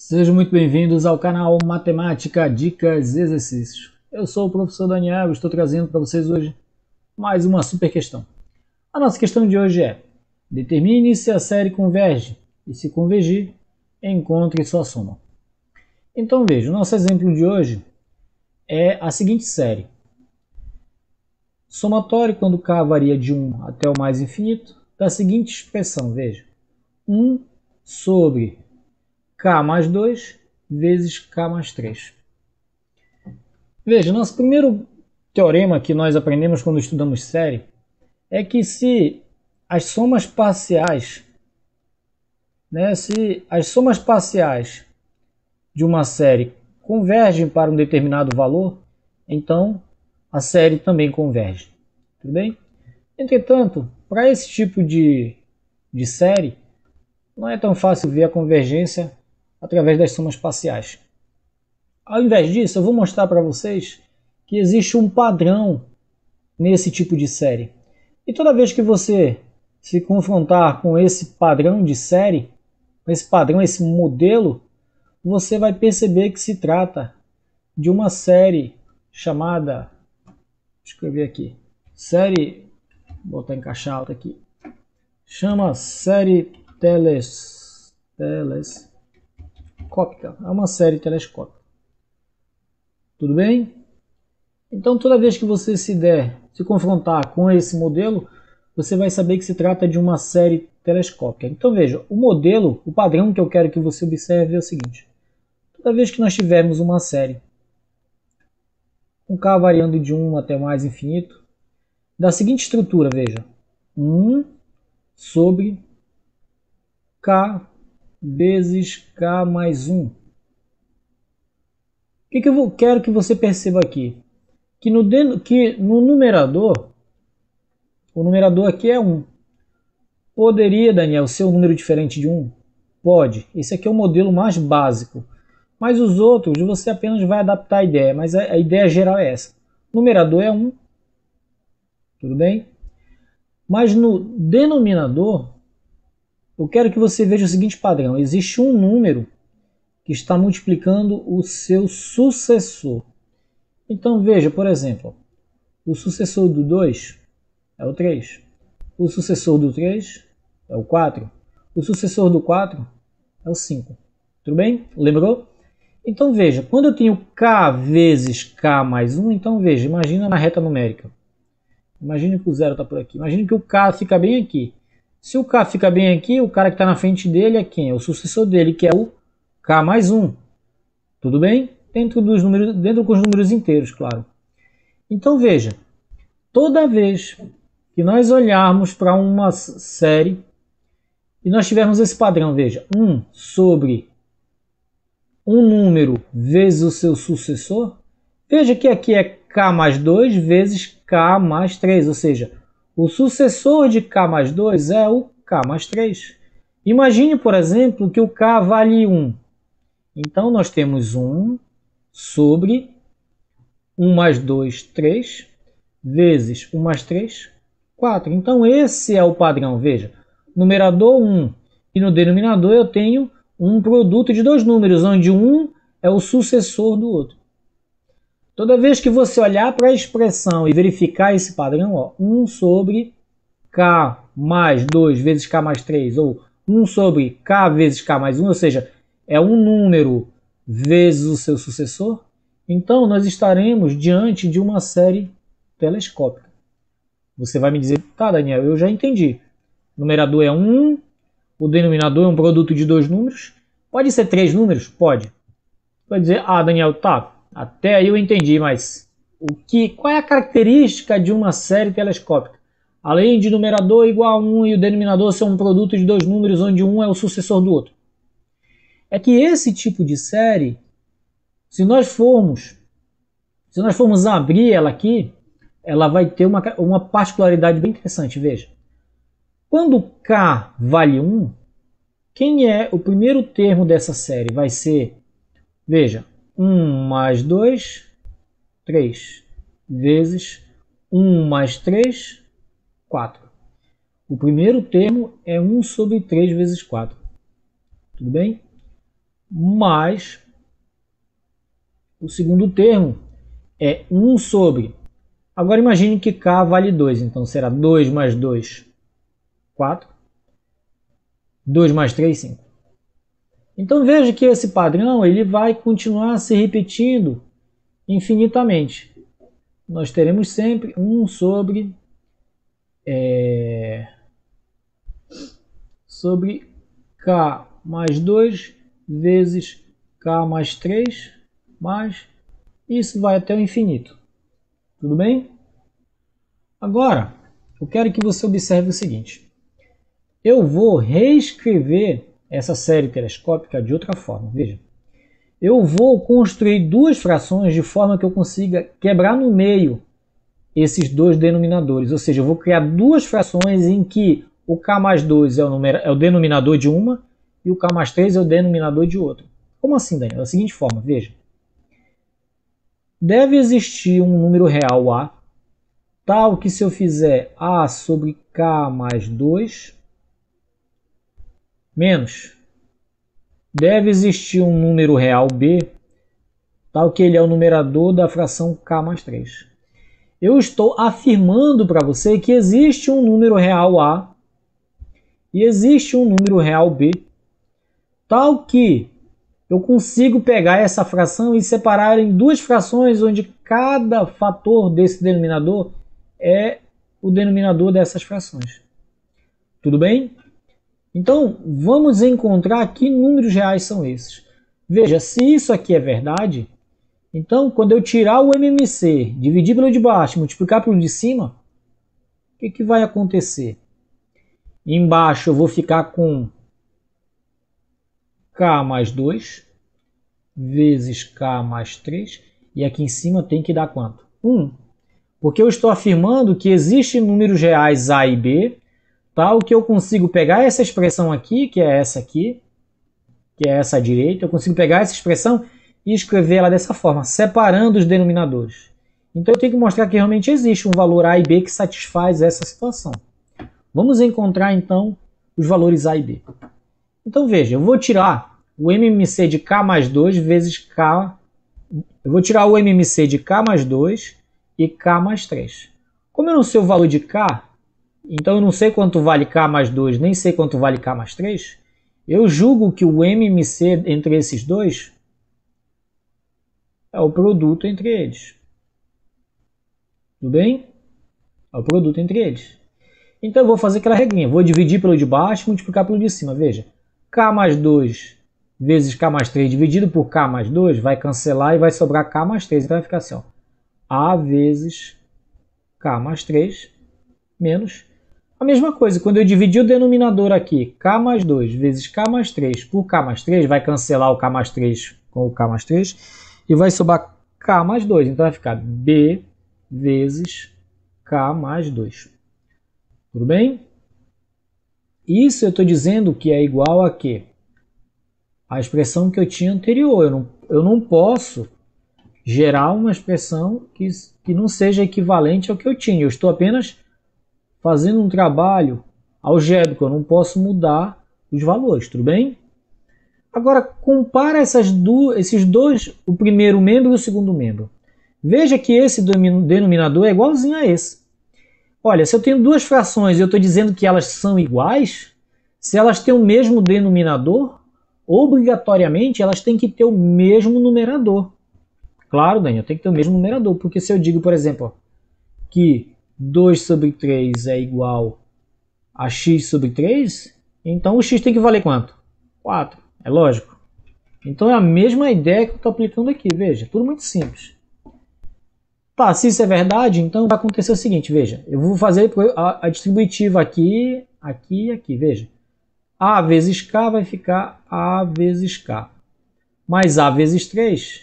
Sejam muito bem-vindos ao canal Matemática, Dicas e Exercícios. Eu sou o professor Daniel e estou trazendo para vocês hoje mais uma super questão. A nossa questão de hoje é: determine se a série converge e, se convergir, encontre sua soma. Então veja, o nosso exemplo de hoje é a seguinte série. Somatório quando k varia de 1 até o mais infinito, da seguinte expressão, veja: 1 sobre k mais 2 vezes k mais 3. Veja, nosso primeiro teorema que nós aprendemos quando estudamos série é que se as somas parciais, de uma série convergem para um determinado valor, então a série também converge. Tudo bem? Entretanto, para esse tipo de série, não é tão fácil ver a convergência através das somas parciais. Ao invés disso, eu vou mostrar para vocês que existe um padrão nesse tipo de série. E toda vez que você se confrontar com esse padrão de série, esse modelo, você vai perceber que se trata de uma série chamada, escrever aqui, vou botar em caixa alta aqui, chama série telescópica, é uma série telescópica. Tudo bem? Então toda vez que você se confrontar com esse modelo, você vai saber que se trata de uma série telescópica. Então veja, o padrão que eu quero que você observe é o seguinte: toda vez que nós tivermos uma série com k variando de 1 até mais infinito, da seguinte estrutura, veja, 1 sobre k vezes k mais 1. O que eu quero que você perceba aqui? Que no numerador, o numerador aqui é 1. Poderia, Daniel, ser um número diferente de 1? Pode. Esse aqui é o modelo mais básico. Mas os outros você apenas vai adaptar a ideia, mas a ideia geral é essa. O numerador é 1. Tudo bem? Mas no denominador, eu quero que você veja o seguinte padrão. Existe um número que está multiplicando o seu sucessor. Então veja, por exemplo, o sucessor do 2 é o 3. O sucessor do 3 é o 4. O sucessor do 4 é o 5. Tudo bem? Lembrou? Então veja, quando eu tenho k vezes k mais 1, então veja, imagina na reta numérica. Imagine que o zero está por aqui. Imagine que o k fica bem aqui. Se o k fica bem aqui, o cara que está na frente dele é quem? É o sucessor dele, que é o k mais 1. Tudo bem? Dentro com os números inteiros, claro. Então veja, toda vez que nós olharmos para uma série e nós tivermos esse padrão, veja, 1 sobre um número vezes o seu sucessor, veja que aqui é k mais 2 vezes k mais 3, ou seja, o sucessor de k mais 2 é o k mais 3. Imagine, por exemplo, que o k vale 1. Então nós temos 1 sobre 1 mais 2, 3, vezes 1 mais 3, 4. Então esse é o padrão, veja. Numerador 1 e no denominador eu tenho um produto de dois números, onde um é o sucessor do outro. Toda vez que você olhar para a expressão e verificar esse padrão, ó, 1 sobre k mais 2 vezes k mais 3, ou 1 sobre k vezes k mais 1, ou seja, é um número vezes o seu sucessor, então nós estaremos diante de uma série telescópica. Você vai me dizer, tá, Daniel, eu já entendi. O numerador é 1, o denominador é um produto de dois números. Pode ser três números? Pode. Vai dizer, ah, Daniel, tá, até aí eu entendi, mas qual é a característica de uma série telescópica? Além de numerador igual a 1 e o denominador ser um produto de dois números onde um é o sucessor do outro. É que esse tipo de série, se nós formos abrir ela aqui, ela vai ter uma particularidade bem interessante, veja. Quando k vale 1, quem é o primeiro termo dessa série? Vai ser, veja, 1 mais 2, 3, vezes 1 mais 3, 4. O primeiro termo é 1 sobre 3 vezes 4. Tudo bem? mais o segundo termo é 1 sobre. Agora imagine que k vale 2, então será 2 mais 2, 4. 2 mais 3, 5. Então veja que esse padrão ele vai continuar se repetindo infinitamente. Nós teremos sempre 1 sobre k mais 2 vezes k mais 3, mais isso vai até o infinito. Tudo bem? Agora, eu quero que você observe o seguinte. Eu vou reescrever essa série telescópica de outra forma. Veja, eu vou construir duas frações de forma que eu consiga quebrar no meio esses dois denominadores. Ou seja, eu vou criar duas frações em que o k mais 2 é o denominador de uma e o k mais 3 é o denominador de outra. Como assim, Daniel? Da seguinte forma, veja. Deve existir um número real A, tal que se eu fizer A sobre k mais 2, menos, deve existir um número real B, tal que ele é o numerador da fração k mais 3. Eu estou afirmando para você que existe um número real A e existe um número real B, tal que eu consigo pegar essa fração e separar em duas frações onde cada fator desse denominador é o denominador dessas frações. Tudo bem? Então, vamos encontrar que números reais são esses. Veja, se isso aqui é verdade, então quando eu tirar o MMC, dividir pelo de baixo e multiplicar pelo de cima, o que vai acontecer? Embaixo eu vou ficar com k mais 2 vezes k mais 3, e aqui em cima tem que dar quanto? 1. Porque eu estou afirmando que existem números reais A e B, tal que eu consigo pegar essa expressão aqui, que é essa aqui, que é essa à direita, eu consigo pegar essa expressão e escrever ela dessa forma, separando os denominadores. Então eu tenho que mostrar que realmente existe um valor A e B que satisfaz essa situação. Vamos encontrar então os valores A e B. Então veja, eu vou tirar o MMC de k mais 2 vezes k. Eu vou tirar o MMC de k mais 2 e k mais 3. Como eu não sei o valor de k, então eu não sei quanto vale k mais 2, nem sei quanto vale k mais 3, eu julgo que o MMC entre esses dois é o produto entre eles. Tudo bem? É o produto entre eles. Então eu vou fazer aquela regrinha. Vou dividir pelo de baixo e multiplicar pelo de cima. Veja, k mais 2 vezes k mais 3 dividido por k mais 2 vai cancelar e vai sobrar k mais 3. Então vai ficar assim, ó, A vezes k mais 3 menos a mesma coisa. Quando eu dividir o denominador aqui, k mais 2 vezes k mais 3 por k mais 3, vai cancelar o k mais 3 com o k mais 3 e vai sobrar k mais 2. Então vai ficar B vezes k mais 2. Tudo bem? Isso eu estou dizendo que é igual a quê? A expressão que eu tinha anterior. Eu não posso gerar uma expressão que não seja equivalente ao que eu tinha. Eu estou apenas fazendo um trabalho algébrico. Eu não posso mudar os valores, tudo bem? Agora, compara esses dois, o primeiro membro e o segundo membro. Veja que esse denominador é igualzinho a esse. Olha, se eu tenho duas frações e eu estou dizendo que elas são iguais, se elas têm o mesmo denominador, obrigatoriamente elas têm que ter o mesmo numerador. Claro, Daniel, tem que ter o mesmo numerador, porque se eu digo, por exemplo, que 2 sobre 3 é igual a x sobre 3, então o x tem que valer quanto? 4, é lógico. Então é a mesma ideia que eu estou aplicando aqui, veja, tudo muito simples. Tá, se isso é verdade, então vai acontecer o seguinte, veja, eu vou fazer a distributiva aqui, aqui e aqui, veja. A vezes K vai ficar A vezes K. Mais A vezes 3,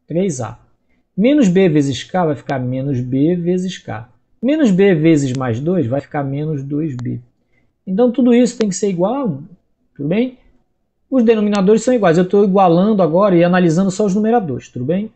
3A. Menos B vezes K vai ficar menos B vezes K. Menos B vezes mais 2 vai ficar menos 2B. Então tudo isso tem que ser igual a 1, tudo bem? Os denominadores são iguais, eu estou igualando agora e analisando só os numeradores, tudo bem?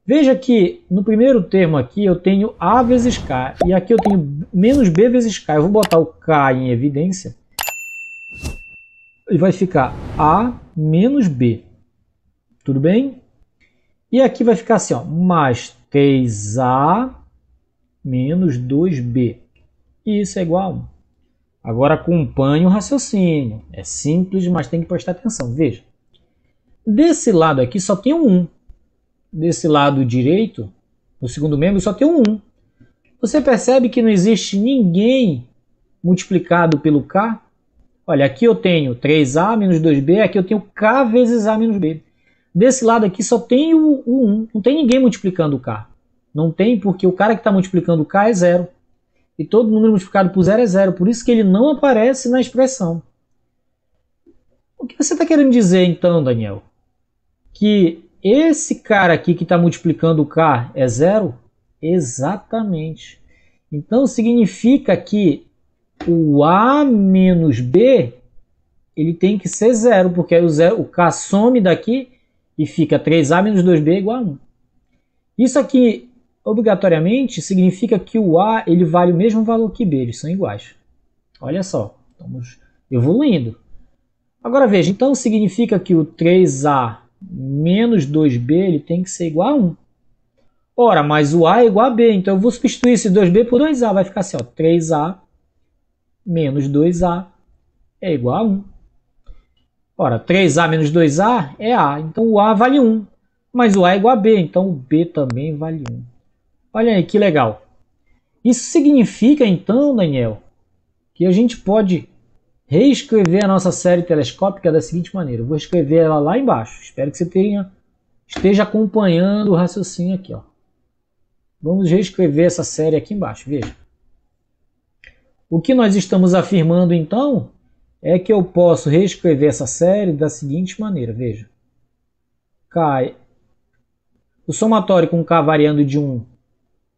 Veja que no primeiro termo aqui eu tenho A vezes K e aqui eu tenho menos B vezes K. Eu vou botar o K em evidência e vai ficar A menos B. Tudo bem? E aqui vai ficar assim, ó, mais 3A menos 2B. E isso é igual a 1. Agora acompanhe o raciocínio. É simples, mas tem que prestar atenção. Veja. Desse lado aqui só tem um 1. Desse lado direito, no segundo membro, só tem um 1. Você percebe que não existe ninguém multiplicado pelo K? Olha, aqui eu tenho 3A menos 2B, aqui eu tenho K vezes A menos B. Desse lado aqui só tem o 1, não tem ninguém multiplicando o K. Não tem, porque o cara que está multiplicando o K é 0. E todo número multiplicado por 0 é 0, por isso que ele não aparece na expressão. O que você está querendo dizer então, Daniel? Que esse cara aqui que está multiplicando o K é 0? Exatamente. Então significa que o A menos B ele tem que ser 0, porque aí o K some daqui e fica 3A menos 2B igual a 1. Isso aqui, obrigatoriamente, significa que o A ele vale o mesmo valor que B, eles são iguais. Olha só, estamos evoluindo. Agora veja, então significa que o 3A menos 2B ele tem que ser igual a 1. Ora, mas o A é igual a B, então eu vou substituir esse 2B por 2A, vai ficar assim, ó, 3A menos 2A é igual a 1. Ora, 3A menos 2A é A, então o A vale 1. Mas o A é igual a B, então o B também vale 1. Olha aí que legal. Isso significa então, Daniel, que a gente pode reescrever a nossa série telescópica da seguinte maneira. Eu vou escrever ela lá embaixo. Espero que você esteja acompanhando o raciocínio aqui. Ó. Vamos reescrever essa série aqui embaixo. Veja. O que nós estamos afirmando então é que eu posso reescrever essa série da seguinte maneira. Veja. O somatório com K variando de 1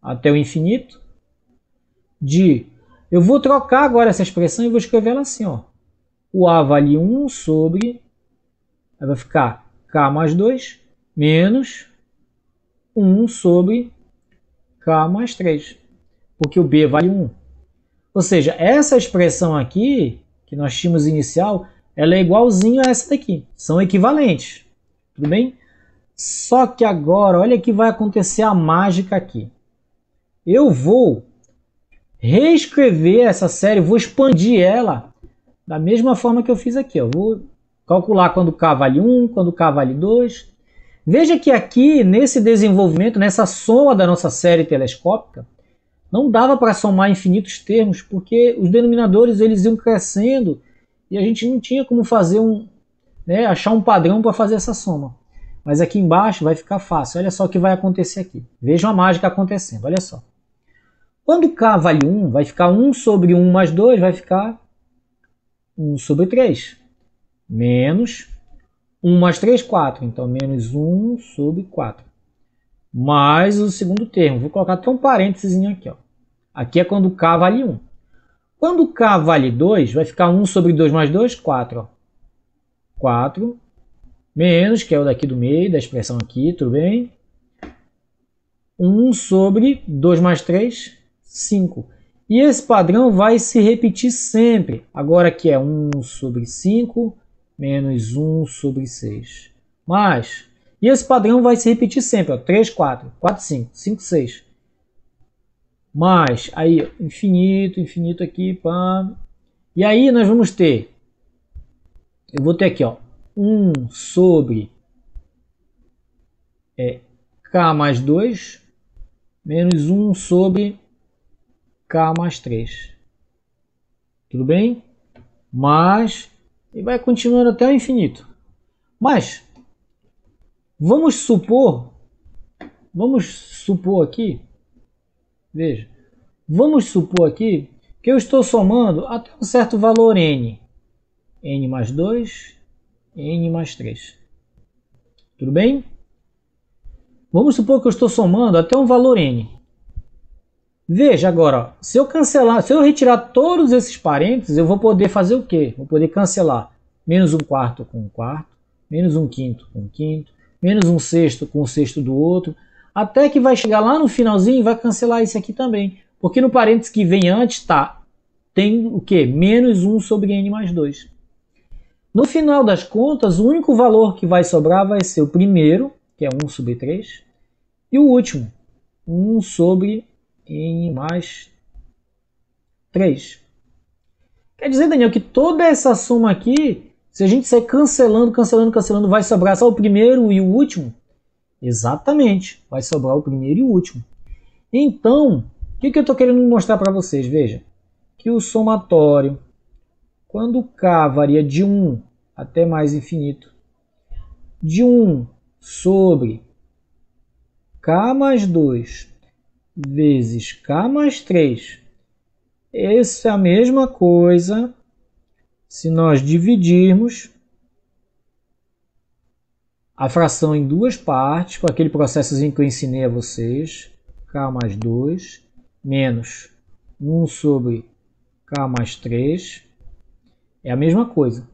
até o infinito. Eu vou trocar agora essa expressão e vou escrever ela assim. Ó. O A vale 1 sobre... Aí vai ficar K mais 2 menos 1 sobre K mais 3. Porque o B vale 1. Ou seja, essa expressão aqui, que nós tínhamos inicial, ela é igualzinha a essa daqui. São equivalentes. Tudo bem? Só que agora, olha que vai acontecer a mágica aqui. Eu vou reescrever essa série, vou expandir ela da mesma forma que eu fiz aqui. Eu vou calcular quando K vale 1, quando K vale 2. Veja que aqui, nesse desenvolvimento, nessa soma da nossa série telescópica, não dava para somar infinitos termos, porque os denominadores eles iam crescendo e a gente não tinha como fazer achar um padrão para fazer essa soma. Mas aqui embaixo vai ficar fácil. Olha só o que vai acontecer aqui. Vejam a mágica acontecendo. Olha só. Quando K vale 1, vai ficar 1 sobre 1 mais 2, vai ficar 1 sobre 3. Menos 1 mais 3, 4. Então, menos 1 sobre 4. Mais o segundo termo. Vou colocar até um parênteses aqui. Ó. Aqui é quando K vale 1. Quando K vale 2, vai ficar 1 sobre 2 mais 2, 4. Ó. 4 menos, que é o daqui do meio, da expressão aqui, tudo bem? 1 sobre 2 mais 3, 5. E esse padrão vai se repetir sempre. Agora aqui é 1 sobre 5 menos 1 sobre 6. E esse padrão vai se repetir sempre. Ó, 3, 4, 4, 5, 5, 6. Mais, aí infinito, infinito aqui. Pá. E aí nós vamos ter, eu vou ter aqui, ó, 1 sobre K mais 2 menos 1 sobre K mais 3. Tudo bem? E vai continuando até o infinito. Mas, vamos supor aqui, veja, vamos supor aqui que eu estou somando até um certo valor n. n mais 2, n mais 3. Tudo bem? Vamos supor que eu estou somando até um valor n. Veja agora, ó, se eu retirar todos esses parênteses, eu vou poder fazer o quê? Vou poder cancelar menos 1 quarto com 1 quarto, menos 1 quinto com 1 quinto, menos 1 sexto com 1 sexto do outro, até que vai chegar lá no finalzinho e vai cancelar isso aqui também. Porque no parênteses que vem antes tem o quê? Menos 1 sobre n mais 2. No final das contas, o único valor que vai sobrar vai ser o primeiro, que é 1 sobre 3, e o último, 1 sobre n mais 3. Quer dizer, Daniel, que toda essa soma aqui, se a gente sair cancelando, vai sobrar só o primeiro e o último? Exatamente, vai sobrar o primeiro e o último. Então, o que eu estou querendo mostrar para vocês? Veja, que o somatório, quando k varia de 1 até mais infinito, de 1 sobre k mais 2 vezes k mais 3, essa é a mesma coisa se nós dividirmos a fração em duas partes, com aquele processozinho que eu ensinei a vocês, k mais 2 menos 1 sobre k mais 3, é a mesma coisa.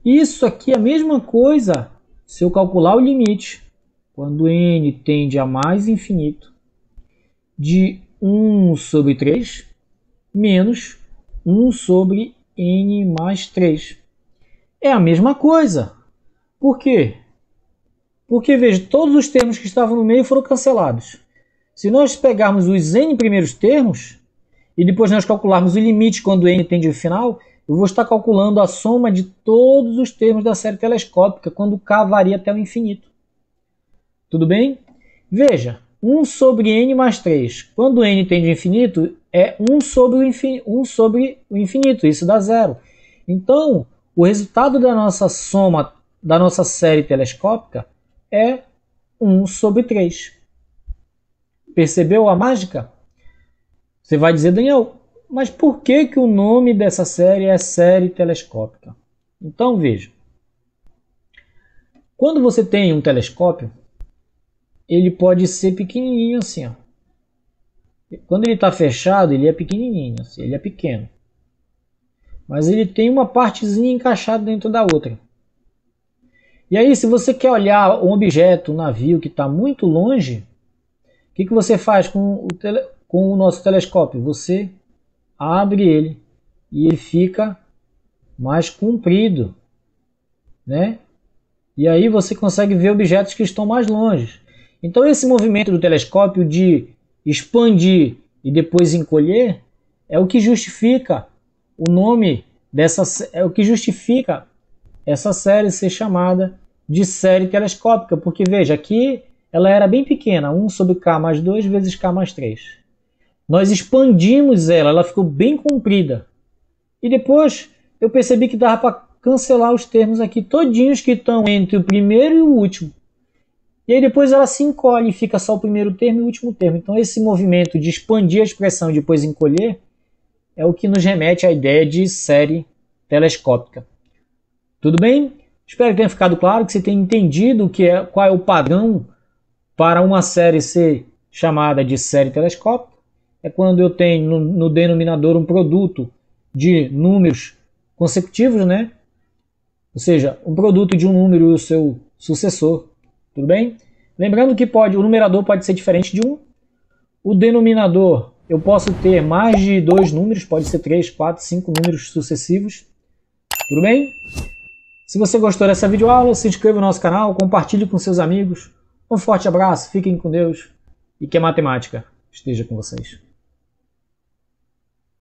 Isso aqui é a mesma coisa se eu calcular o limite, quando n tende a mais infinito, de 1 sobre 3 menos 1 sobre n mais 3. É a mesma coisa. Por quê? Porque, veja, todos os termos que estavam no meio foram cancelados. Se nós pegarmos os n primeiros termos, e depois nós calcularmos o limite quando n tende ao final, eu vou estar calculando a soma de todos os termos da série telescópica, quando k varia até o infinito. Tudo bem? Veja, 1 sobre n mais 3. Quando n tende ao infinito, é 1 sobre o infinito. Isso dá zero. Então, o resultado da nossa soma, da nossa série telescópica, é 1 sobre 3. Percebeu a mágica? Você vai dizer, Daniel, mas por que o nome dessa série é série telescópica? Então, veja. Quando você tem um telescópio, ele pode ser pequenininho assim, ó. Quando ele está fechado, ele é pequenininho, assim, ele é pequeno. Mas ele tem uma partezinha encaixada dentro da outra. E aí, se você quer olhar um objeto, um navio que está muito longe, o que você faz com o nosso telescópio? Você abre ele e ele fica mais comprido, né? E aí você consegue ver objetos que estão mais longe. Então esse movimento do telescópio de expandir e depois encolher é o que justifica o nome dessa, é o que justifica essa série ser chamada de série telescópica, porque veja, aqui ela era bem pequena, 1 sobre k mais 2 vezes k mais 3. Nós expandimos ela, ela ficou bem comprida. E depois eu percebi que dava para cancelar os termos aqui todinhos que estão entre o primeiro e o último. E aí depois ela se encolhe e fica só o primeiro termo e o último termo. Então esse movimento de expandir a expressão e depois encolher é o que nos remete à ideia de série telescópica. Tudo bem? Espero que tenha ficado claro, que você tenha entendido qual é o padrão para uma série ser chamada de série telescópica. É quando eu tenho no denominador um produto de números consecutivos, né? Ou seja, um produto de um número e o seu sucessor. Tudo bem? Lembrando que o numerador pode ser diferente de 1. O denominador, eu posso ter mais de 2 números, pode ser 3, 4, 5 números sucessivos. Tudo bem? Se você gostou dessa videoaula, se inscreva no nosso canal, compartilhe com seus amigos. Um forte abraço, fiquem com Deus e que a matemática esteja com vocês.